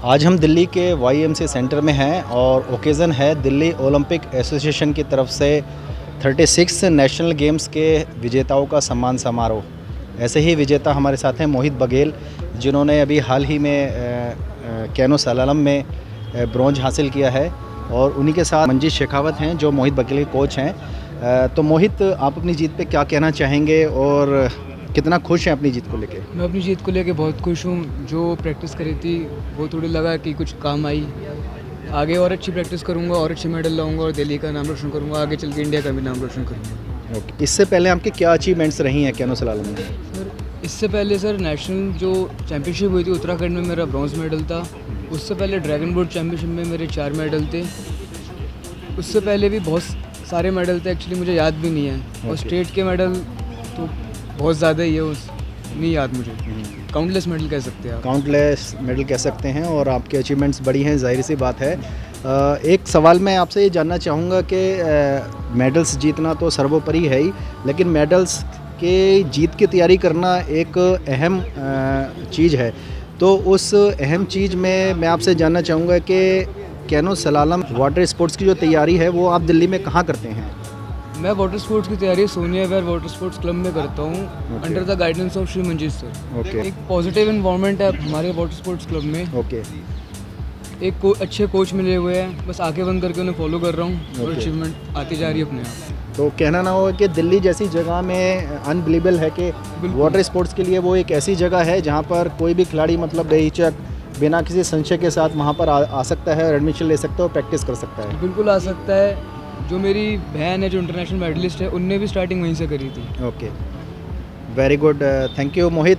आज हम दिल्ली के वाईएमसी सेंटर में हैं और ओकेज़न है दिल्ली ओलंपिक एसोसिएशन की तरफ से 36 नेशनल गेम्स के विजेताओं का सम्मान समारोह। ऐसे ही विजेता हमारे साथ हैं मोहित बघेल, जिन्होंने अभी हाल ही में कैनो सलालम में ब्रॉन्ज हासिल किया है, और उन्हीं के साथ मंजीत शेखावत हैं जो मोहित बघेल के कोच हैं। तो मोहित, आप अपनी जीत पे क्या कहना चाहेंगे और कितना खुश हैं अपनी जीत को लेके? मैं अपनी जीत को लेके बहुत खुश हूँ। जो प्रैक्टिस करी थी वो थोड़ी लगा कि कुछ काम आई। आगे और अच्छी प्रैक्टिस करूँगा और अच्छे मेडल लाऊंगा और दिल्ली का नाम रोशन करूँगा। आगे चल के इंडिया का भी नाम रोशन करूँगा। ओके, इससे पहले आपकी क्या अचीवमेंट्स रही हैं कैनो सलालम में? सर, इससे पहले सर नेशनल जो चैम्पियनशिप हुई थी उत्तराखंड में, मेरा ब्रॉन्ज मेडल था। उससे पहले ड्रैगन बोट चैम्पियनशिप में मेरे 4 मेडल थे। उससे पहले भी बहुत सारे मेडल थे, एक्चुअली मुझे याद भी नहीं है। और स्टेट के मेडल तो बहुत ज़्यादा ही है, उस नहीं याद मुझे। काउंटलेस मेडल कह सकते हैं आप। काउंटलेस मेडल कह सकते हैं, और आपकी अचीवमेंट्स बड़ी हैं, जाहिर सी बात है। एक सवाल मैं आपसे ये जानना चाहूँगा कि मेडल्स जीतना तो सर्वोपरि है ही, लेकिन मेडल्स के जीत की तैयारी करना एक अहम चीज़ है। तो उस अहम चीज़ में मैं आपसे जानना चाहूँगा कि कैनो सलालम वाटर स्पोर्ट्स की जो तैयारी है वो आप दिल्ली में कहाँ करते हैं? मैं वाटर स्पोर्ट्स की तैयारी सोनिया विहार वाटर स्पोर्ट्स क्लब में करता हूँ, under the guidance of Shri Manjeet sir. Okay. एक पॉजिटिव इन्वायरमेंट है हमारे वाटर स्पोर्ट्स क्लब में। ओके। एक अच्छे कोच मिले हुए हैं, बस आंखें बंद करके उन्हें फॉलो कर रहा हूँ और अचीवमेंट आती जा रही है अपने आप। तो कहना ना हो कि दिल्ली जैसी जगह में अनबिलीवेबल है कि वाटर स्पोर्ट्स के लिए वो एक ऐसी जगह है जहाँ पर कोई भी खिलाड़ी मतलब बेहिचक बिना किसी संशय के साथ वहाँ पर आ सकता है और एडमिशन ले सकता है और प्रैक्टिस कर सकता है। बिल्कुल आ सकता है। जो मेरी बहन है जो इंटरनेशनल मेडलिस्ट है, उनने भी स्टार्टिंग वहीं से करी थी। Okay, very good, thank you Mohit.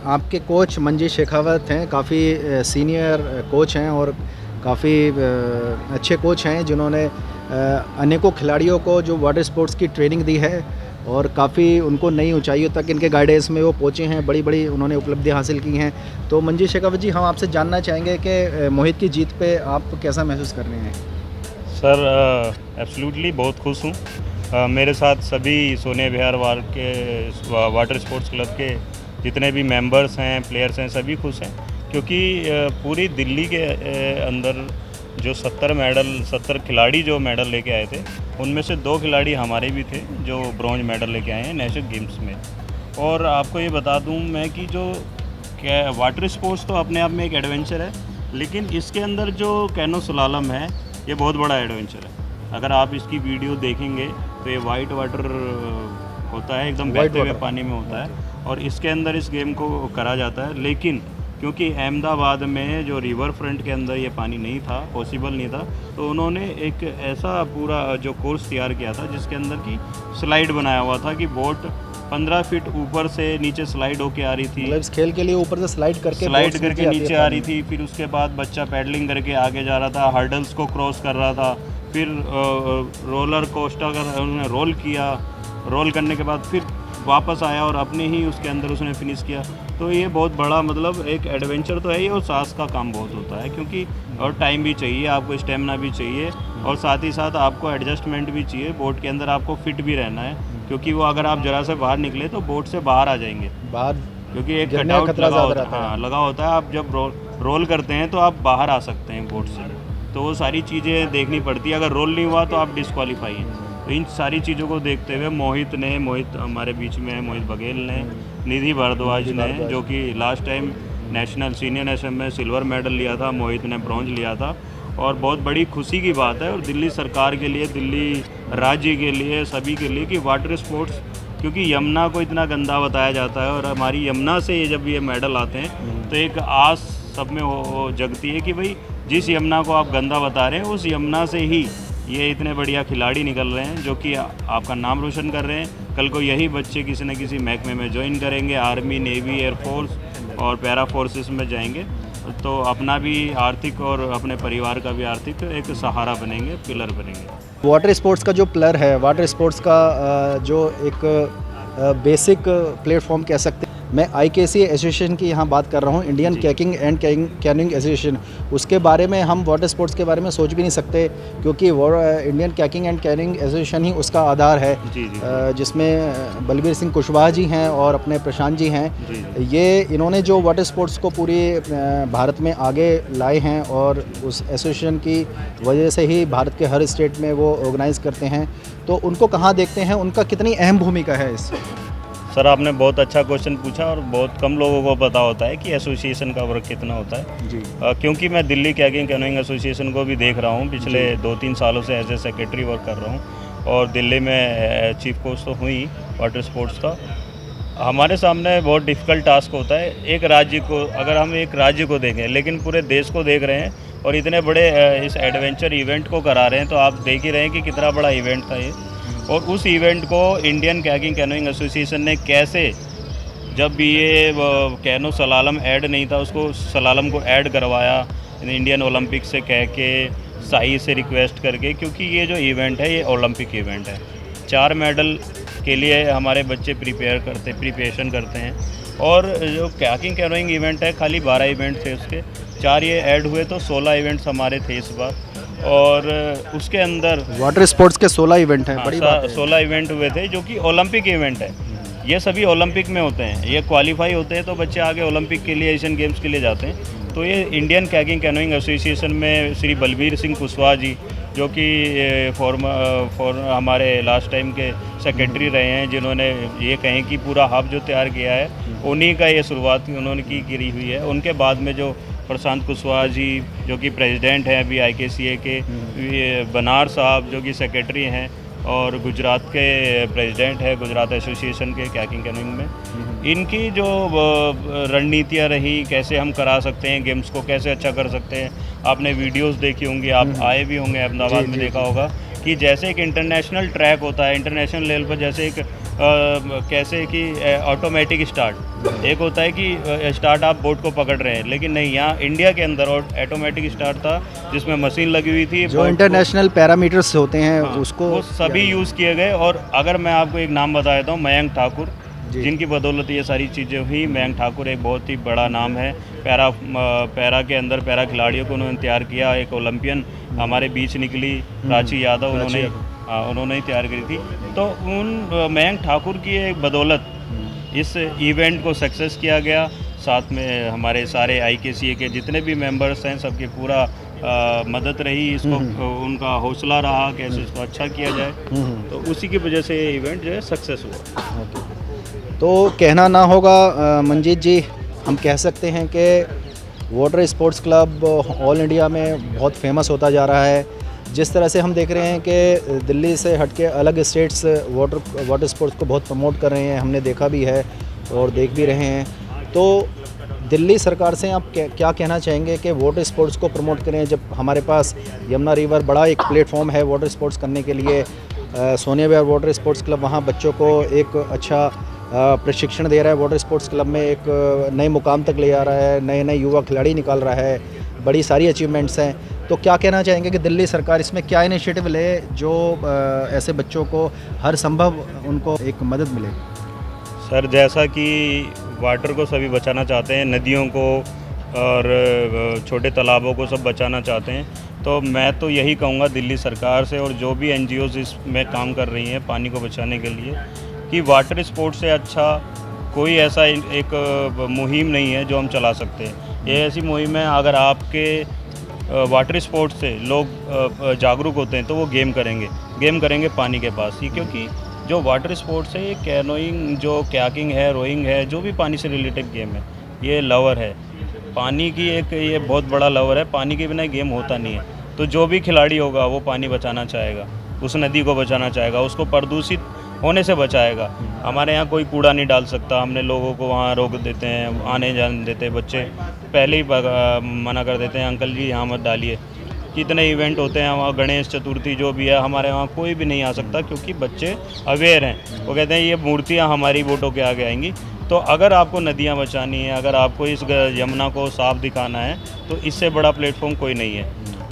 आपके कोच मंजीत शेखावत हैं, काफ़ी सीनियर कोच हैं और काफ़ी अच्छे कोच हैं, जिन्होंने अनेकों खिलाड़ियों को जो वाटर स्पोर्ट्स की ट्रेनिंग दी है और काफ़ी उनको नई ऊंचाइयों तक इनके गाइडेंस में वो पहुँचे हैं। बड़ी बड़ी उन्होंने उपलब्धि हासिल की हैं। तो मंजीत शेखावत जी, हम आपसे जानना चाहेंगे कि मोहित की जीत पे आप कैसा महसूस कर रहे हैं? सर, एब्सोल्युटली बहुत खुश हूँ। मेरे साथ सभी सोनिया विहार वाटर स्पोर्ट्स क्लब के जितने भी मेंबर्स हैं, प्लेयर्स हैं, सभी खुश हैं, क्योंकि पूरी दिल्ली के अंदर जो 70 खिलाड़ी जो मेडल लेके आए थे, उनमें से 2 खिलाड़ी हमारे भी थे जो ब्रॉन्ज मेडल लेके आए हैं नेशनल गेम्स में। और आपको ये बता दूं मैं कि जो वाटर स्पोर्ट्स तो अपने आप में एक एडवेंचर है, लेकिन इसके अंदर जो कैनो सलालम है ये बहुत बड़ा एडवेंचर है। अगर आप इसकी वीडियो देखेंगे तो ये वाइट वाटर होता है, एकदम बहते हुए पानी में होता है, और इसके अंदर इस गेम को करा जाता है। लेकिन क्योंकि अहमदाबाद में जो रिवर फ्रंट के अंदर ये पानी नहीं था, पॉसिबल नहीं था, तो उन्होंने एक ऐसा पूरा जो कोर्स तैयार किया था जिसके अंदर की स्लाइड बनाया हुआ था कि बोट 15 फीट ऊपर से नीचे स्लाइड होके आ रही थी। मतलब इस खेल के लिए ऊपर से स्लाइड करके नीचे आ रही थी। फिर उसके बाद बच्चा पैडलिंग करके आगे जा रहा था, हर्डल्स को क्रॉस कर रहा था, फिर रोलर कोस्टर का उन्होंने रोल किया, रोल करने के बाद फिर वापस आया और अपने ही उसके अंदर उसने फिनिश किया। तो ये बहुत बड़ा मतलब एक एडवेंचर तो है ही, और साहस का काम बहुत होता है, क्योंकि और टाइम भी चाहिए, आपको स्टेमिना भी चाहिए, और साथ ही साथ आपको एडजस्टमेंट भी चाहिए। बोट के अंदर आपको फिट भी रहना है, क्योंकि वो अगर आप जरा से बाहर निकले तो बोट से बाहर आ जाएंगे बाहर, क्योंकि एक कटआउट लगा होता है। आप जब रोल करते हैं तो आप बाहर आ सकते हैं बोट से, तो वो सारी चीज़ें देखनी पड़ती है। अगर रोल नहीं हुआ तो आप डिस्क्वालीफाई हैं। तो इन सारी चीज़ों को देखते हुए मोहित हमारे बीच में है, मोहित बघेल ने, निधि भारद्वाज ने, जो कि लास्ट टाइम सीनियर नेशनल में सिल्वर मेडल लिया था, मोहित ने ब्रॉन्ज लिया था। और बहुत बड़ी खुशी की बात है, और दिल्ली सरकार के लिए, दिल्ली राज्य के लिए, सभी के लिए, कि वाटर स्पोर्ट्स, क्योंकि यमुना को इतना गंदा बताया जाता है, और हमारी यमुना से जब ये मेडल आते हैं तो एक आस सब में वो जगती है कि भाई जिस यमुना को आप गंदा बता रहे हैं, उस यमुना से ही ये इतने बढ़िया खिलाड़ी निकल रहे हैं जो कि आपका नाम रोशन कर रहे हैं। कल को यही बच्चे किसी न किसी महकमे में ज्वाइन करेंगे, आर्मी, नेवी, एयरफोर्स और पैरा फोर्सेस में जाएंगे, तो अपना भी आर्थिक और अपने परिवार का भी आर्थिक एक सहारा बनेंगे, पिलर बनेंगे। वाटर स्पोर्ट्स का जो पिलर है, वाटर स्पोर्ट्स का जो एक बेसिक प्लेटफॉर्म कह सकते हैं, मैं IKC एसोसिएशन की यहाँ बात कर रहा हूँ, इंडियन जी। Kayaking and canoeing association. उसके बारे में हम वाटर स्पोर्ट्स के बारे में सोच भी नहीं सकते, क्योंकि वो Indian kayaking and canoeing association ही उसका आधार है। जी, जी। जिसमें बलबीर सिंह कुशवाहा जी हैं और अपने प्रशांत जी हैं। जी, जी। ये इन्होंने जो वाटर स्पोर्ट्स को पूरी भारत में आगे लाए हैं, और उस एसोसिएशन की वजह से ही भारत के हर स्टेट में वो ऑर्गेनाइज़ करते हैं। तो उनको कहाँ देखते हैं, उनका कितनी अहम भूमिका है इस? सर आपने बहुत अच्छा क्वेश्चन पूछा और बहुत कम लोगों को पता होता है कि एसोसिएशन का वर्क कितना होता है। जी। क्योंकि मैं दिल्ली कैकिंग कैनोइंग एसोसिएशन को भी देख रहा हूँ, पिछले 2-3 सालों से एज ए सेक्रेटरी वर्क कर रहा हूँ, और दिल्ली में चीफ कोच तो हुई वाटर स्पोर्ट्स का। हमारे सामने बहुत डिफ़िकल्ट टास्क होता है। एक राज्य को, अगर हम एक राज्य को देखें, लेकिन पूरे देश को देख रहे हैं और इतने बड़े इस एडवेंचर इवेंट को करा रहे हैं, तो आप देख ही रहे हैं कि कितना बड़ा इवेंट था ये। और उस इवेंट को इंडियन कैकिंग कैनोइंग एसोसिएशन ने कैसे, जब भी ये कैनो सलालम ऐड नहीं था, उसको सलालम को ऐड करवाया इंडियन ओलंपिक से कह के, साई से रिक्वेस्ट करके, क्योंकि ये जो इवेंट है ये ओलंपिक इवेंट है। 4 मेडल के लिए हमारे बच्चे प्रिपरेशन करते हैं। और जो कैकिंग कैनोइंग इवेंट है, खाली 12 इवेंट थे उसके, 4 ये ऐड हुए तो 16 इवेंट्स हमारे थे इस बार। और उसके अंदर वाटर स्पोर्ट्स के 16 इवेंट हैं, बड़ी बात है। 16 इवेंट हुए थे, जो कि ओलंपिक इवेंट है। ये सभी ओलंपिक में होते हैं, ये क्वालिफाई होते हैं तो बच्चे आगे ओलंपिक के लिए, एशियन गेम्स के लिए जाते हैं। तो ये इंडियन कैकिंग कैनोइंग एसोसिएशन में श्री बलबीर सिंह कुशवाहा जी, जो कि हमारे लास्ट टाइम के सेक्रेटरी रहे हैं, जिन्होंने ये कहें कि पूरा हब जो तैयार किया है, उन्हीं का ये शुरुआत उन्होंने की हुई है। उनके बाद में जो प्रशांत कुशवाहा जी, जो कि प्रेसिडेंट हैं अभी IKCA के, ये बनार साहब जो कि सेक्रेटरी हैं, और गुजरात के प्रेसिडेंट है गुजरात एसोसिएशन के कैकिंग कैनोइंग में। इनकी जो रणनीतियाँ रही, कैसे हम करा सकते हैं गेम्स को, कैसे अच्छा कर सकते हैं। आपने वीडियोस देखी होंगी, आप आए भी होंगे अहमदाबाद में, देखा होगा कि जैसे एक इंटरनेशनल ट्रैक होता है, इंटरनेशनल लेवल पर जैसे एक कैसे कि ऑटोमेटिक स्टार्ट, एक होता है कि स्टार्ट आप बोट को पकड़ रहे हैं, लेकिन नहीं, यहाँ इंडिया के अंदर ऑटोमेटिक स्टार्ट था, जिसमें मशीन लगी हुई थी। जो इंटरनेशनल पैरामीटर्स होते हैं, हाँ, उसको वो सभी यूज़ किए गए। और अगर मैं आपको एक नाम बता देता हूँ, मयंक ठाकुर, जिनकी बदौलत ये सारी चीज़ें हुई। मयंक ठाकुर एक बहुत ही बड़ा नाम है पैरा के अंदर, पैरा खिलाड़ियों को उन्होंने तैयार किया। एक ओलंपियन हमारे बीच निकली, प्राची यादव, उन्होंने ही तैयार करी थी। तो उन मयंक ठाकुर की एक बदौलत इस इवेंट को सक्सेस किया गया। साथ में हमारे सारे IKCA के जितने भी मेंबर्स हैं, सबकी पूरा मदद रही, इसको उनका हौसला रहा कैसे इसको अच्छा किया जाए। तो उसी की वजह से ये इवेंट जो है सक्सेस हुआ। तो कहना ना होगा मंजीत जी, हम कह सकते हैं कि water sports club all India में बहुत फेमस होता जा रहा है। जिस तरह से हम देख रहे हैं कि दिल्ली से हटके अलग स्टेट्स वाटर स्पोर्ट्स को बहुत प्रमोट कर रहे हैं, हमने देखा भी है और देख भी रहे हैं। तो दिल्ली सरकार से आप क्या कहना चाहेंगे कि वाटर स्पोर्ट्स को प्रमोट करें, जब हमारे पास यमुना रिवर बड़ा एक प्लेटफॉर्म है वाटर स्पोर्ट्स करने के लिए। सोनिया विहार वाटर स्पोर्ट्स क्लब वहाँ बच्चों को एक अच्छा प्रशिक्षण दे रहा है, वाटर स्पोर्ट्स क्लब में एक नए मुकाम तक ले आ रहा है, नए नए युवा खिलाड़ी निकाल रहा है, बड़ी सारी अचीवमेंट्स हैं। तो क्या कहना चाहेंगे कि दिल्ली सरकार इसमें क्या इनिशिएटिव ले, जो ऐसे बच्चों को हर संभव उनको एक मदद मिले? सर, जैसा कि वाटर को सभी बचाना चाहते हैं, नदियों को और छोटे तालाबों को सब बचाना चाहते हैं, तो मैं तो यही कहूँगा दिल्ली सरकार से और जो भी NGOs इसमें काम कर रही हैं पानी को बचाने के लिए, कि वाटर स्पोर्ट्स से अच्छा कोई ऐसा एक मुहिम नहीं है जो हम चला सकते हैं। ये ऐसी मुहिम है, अगर आपके वाटर स्पोर्ट्स से लोग जागरूक होते हैं तो वो गेम करेंगे पानी के पास ही। क्योंकि जो वाटर स्पोर्ट्स है, ये कैनोइंग, जो कैकिंग है, रोइंग है, जो भी पानी से रिलेटेड गेम है, ये लवर है पानी की, एक ये बहुत बड़ा लवर है। पानी के बिना गेम होता नहीं है। तो जो भी खिलाड़ी होगा वो पानी बचाना चाहेगा, उस नदी को बचाना चाहेगा, उसको प्रदूषित होने से बचाएगा। हमारे यहाँ कोई कूड़ा नहीं डाल सकता, हमने लोगों को वहाँ रोक देते हैं, आने जाने देते, बच्चे पहले ही मना कर देते हैं, अंकल जी यहाँ मत डालिए। कितने इवेंट होते हैं वहाँ, गणेश चतुर्थी जो भी है, हमारे वहाँ कोई भी नहीं आ सकता, क्योंकि बच्चे अवेयर हैं। वो कहते हैं ये मूर्तियाँ हमारी वोटों के आगे आएंगी। तो अगर आपको नदियाँ बचानी है, अगर आपको इस यमुना को साफ दिखाना है, तो इससे बड़ा प्लेटफॉर्म कोई नहीं है।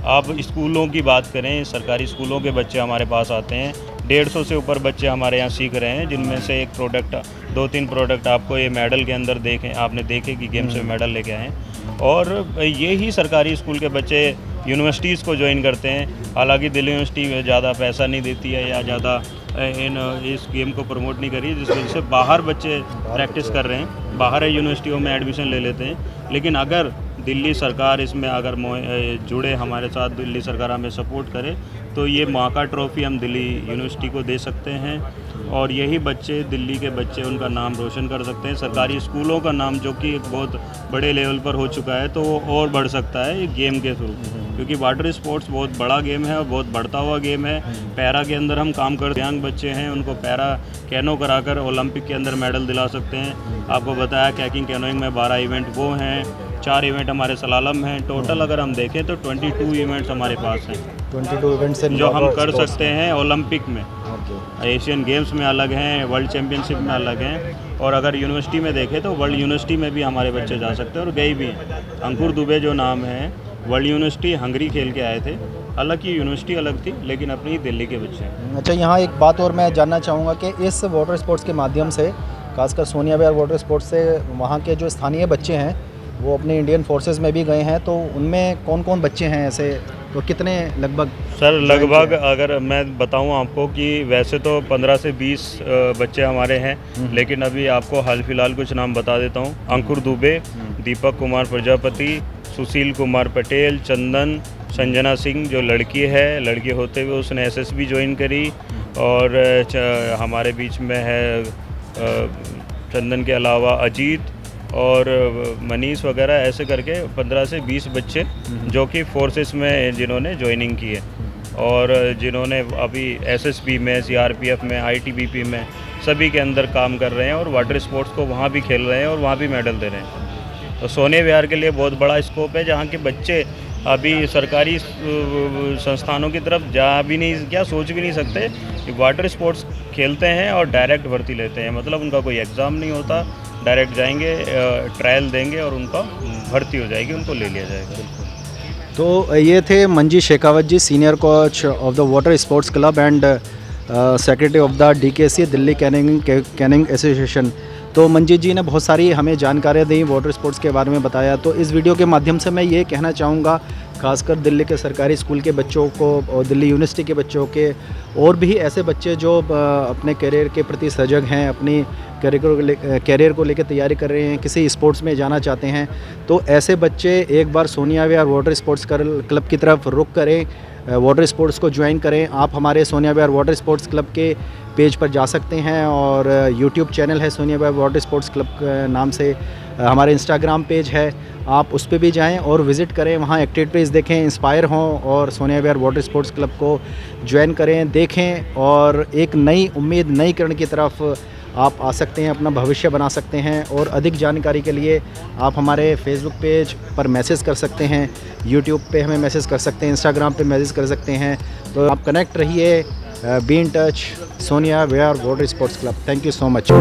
आप स्कूलों की बात करें, सरकारी स्कूलों के बच्चे हमारे पास आते हैं, 150 से ऊपर बच्चे हमारे यहाँ सीख रहे हैं, जिनमें से एक प्रोडक्ट 2-3 प्रोडक्ट आपको ये मेडल के अंदर आपने देखे कि गेम्स में मेडल लेके आए हैं। और ये ही सरकारी स्कूल के बच्चे यूनिवर्सिटीज़ को ज्वाइन करते हैं। हालांकि दिल्ली यूनिवर्सिटी में ज़्यादा पैसा नहीं देती है या ज़्यादा इस गेम को प्रमोट नहीं करी, जिस वजह से बाहर बच्चे प्रैक्टिस कर रहे हैं, बाहर यूनिवर्सिटियों में एडमिशन ले लेते हैं। लेकिन अगर दिल्ली सरकार इसमें अगर जुड़े हमारे साथ, दिल्ली सरकार हमें सपोर्ट करे, तो ये मौका ट्रॉफ़ी हम दिल्ली यूनिवर्सिटी को दे सकते हैं और यही बच्चे, दिल्ली के बच्चे, उनका नाम रोशन कर सकते हैं। सरकारी स्कूलों का नाम जो कि एक बहुत बड़े लेवल पर हो चुका है, तो वो और बढ़ सकता है गेम के थ्रू, क्योंकि वाटर स्पोर्ट्स बहुत बड़ा गेम है और बहुत बढ़ता हुआ गेम है। पैरा के अंदर हम काम कर, दिव्यांग बच्चे हैं उनको पैरा कैनो कराकर ओलंपिक के अंदर मेडल दिला सकते हैं। आपको बताया कैकिंग कैनोइंग में 12 इवेंट वो हैं, 4 इवेंट हमारे सलालम हैं। टोटल अगर हम देखें तो 22 इवेंट्स हमारे पास हैं, 22 इवेंट्स जो हम कर सकते हैं ओलंपिक में। एशियन गेम्स में अलग हैं, वर्ल्ड चैम्पियनशिप में अलग हैं, और अगर यूनिवर्सिटी में देखें तो वर्ल्ड यूनिवर्सिटी में भी हमारे बच्चे जा सकते हैं और गए भी हैं। अंकुर दुबे जो नाम है, वर्ल्ड यूनिवर्सिटी हंगरी खेल के आए थे। हालांकि यूनिवर्सिटी अलग थी, लेकिन अपनी दिल्ली के बच्चे हैं। अच्छा, यहाँ एक बात और मैं जानना चाहूँगा कि इस वाटर स्पोर्ट्स के माध्यम से, खासकर सोनिया विहार वाटर स्पोर्ट्स से, वहाँ के जो स्थानीय बच्चे हैं वो अपने इंडियन फोर्सेस में भी गए हैं, तो उनमें कौन कौन बच्चे हैं ऐसे, तो कितने लगभग? सर लगभग अगर मैं बताऊं आपको कि वैसे तो 15 से 20 बच्चे हमारे हैं, लेकिन अभी आपको हाल फिलहाल कुछ नाम बता देता हूं। अंकुर दुबे, दीपक कुमार प्रजापति, सुशील कुमार पटेल, चंदन, संजना सिंह जो लड़की है, लड़की होते हुए उसने एसएसबी ज्वाइन करी, और हमारे बीच में है चंदन के अलावा अजीत और मनीष वगैरह, ऐसे करके 15 से 20 बच्चे जो कि फोर्सेस में जिन्होंने ज्वाइनिंग की है और जिन्होंने अभी एसएसबी में, सीआरपीएफ में, आईटीबीपी में सभी के अंदर काम कर रहे हैं और वाटर स्पोर्ट्स को वहाँ भी खेल रहे हैं और वहाँ भी मेडल दे रहे हैं। तो सोनिया विहार के लिए बहुत बड़ा स्कोप है, जहाँ के बच्चे अभी सरकारी संस्थानों की तरफ जा भी नहीं, क्या सोच भी नहीं सकते कि वाटर स्पोर्ट्स खेलते हैं और डायरेक्ट भर्ती लेते हैं। मतलब उनका कोई एग्ज़ाम नहीं होता, डायरेक्ट जाएंगे, ट्रायल देंगे और उनका भर्ती हो जाएगी, उनको ले लिया जाएगा। तो ये थे Manjeet Shekhawat ji, senior coach of the water sports club and secretary of the DKC, Delhi canoeing association. तो मंजीत जी ने बहुत सारी हमें जानकारियाँ दी, वाटर स्पोर्ट्स के बारे में बताया। तो इस वीडियो के माध्यम से मैं ये कहना चाहूँगा, खासकर दिल्ली के सरकारी स्कूल के बच्चों को और दिल्ली यूनिवर्सिटी के बच्चों के, और भी ऐसे बच्चे जो अपने करियर के प्रति सजग हैं, अपनी करियर को लेकर तैयारी कर रहे हैं, किसी स्पोर्ट्स में जाना चाहते हैं, तो ऐसे बच्चे एक बार सोनिया विहार वाटर स्पोर्ट्स क्लब की तरफ रुख करें, वाटर स्पोर्ट्स को ज्वाइन करें। आप हमारे सोनिया विहार वाटर स्पोर्ट्स क्लब के पेज पर जा सकते हैं और यूट्यूब चैनल है सोनिया विहार वाटर स्पोर्ट्स क्लब के नाम से, हमारे इंस्टाग्राम पेज है, आप उस पर भी जाएं और विज़िट करें, वहाँ एक्टिविटीज़ देखें, इंस्पायर हों और सोनिया विहार वाटर स्पोर्ट्स क्लब को ज्वाइन करें, देखें और एक नई उम्मीद, नई किरण की तरफ आप आ सकते हैं, अपना भविष्य बना सकते हैं। और अधिक जानकारी के लिए आप हमारे फेसबुक पेज पर मैसेज कर सकते हैं, यूट्यूब पे हमें मैसेज कर सकते हैं, इंस्टाग्राम पे मैसेज कर सकते हैं। तो आप कनेक्ट रहिए, be in touch, Sonia Vihar water sports club. Thank you so much.